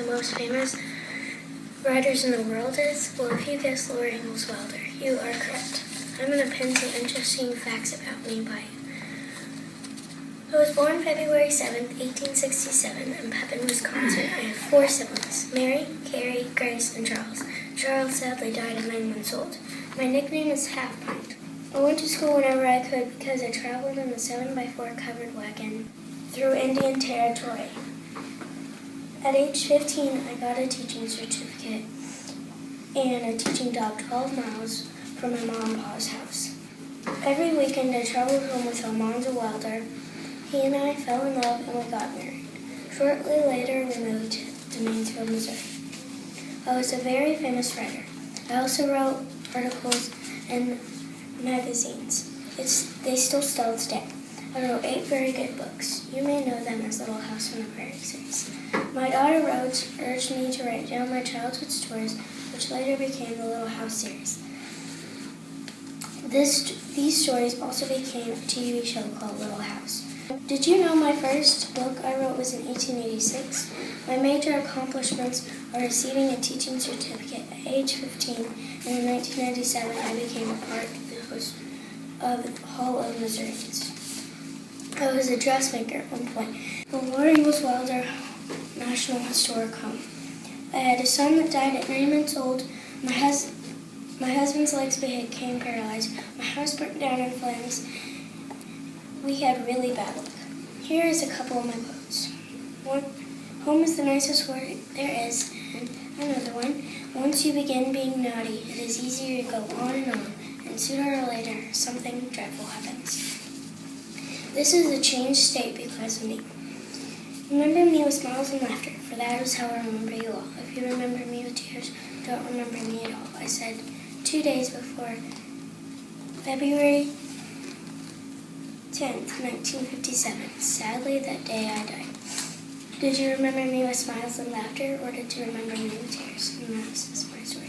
most famous writers in the world is? Well, if you guessed Laura Ingalls Wilder, you are correct. I'm going to pin some interesting facts about me by you. I was born February 7th, 1867 in Pepin, Wisconsin. I have 4 siblings, Mary, Carrie, Grace, and Charles. Charles sadly died at 9 months old. My nickname is Half Pint. I went to school whenever I could because I traveled in a 7x4 covered wagon through Indian Territory. At age 15, I got a teaching certificate and a teaching dog 12 miles from my mom and pa's house. Every weekend I traveled home with Almanza Wilder. He and I fell in love and we got married. Shortly later, we moved to Mansfield, Missouri. I was a very famous writer. I also wrote articles in magazines. They still sell today. I wrote 8 very good books. You may know them as Little House on the Prairie series. My daughter Rose urged me to write down my childhood stories, which later became the Little House series. These stories also became a TV show called Little House. Did you know my first book I wrote was in 1886? My major accomplishments are receiving a teaching certificate at age 15, and in 1997 I became a part of the Hall of Missourians. I was a dressmaker at one point. The Laura Ingalls Wilder National Historic Home. I had a son that died at 9 months old. My husband's legs became paralyzed. My house burnt down in flames. We had really bad luck. Here is a couple of my quotes. Home is the nicest word there is. And another one. Once you begin being naughty, it is easier to go on, and sooner or later, something dreadful happens. This is a changed state because of me. Remember me with smiles and laughter, for that is how I remember you all. If you remember me with tears, don't remember me at all. I said 2 days before February 10th, 1957. Sadly, that day I died. Did you remember me with smiles and laughter, or did you remember me with tears? And that's my story.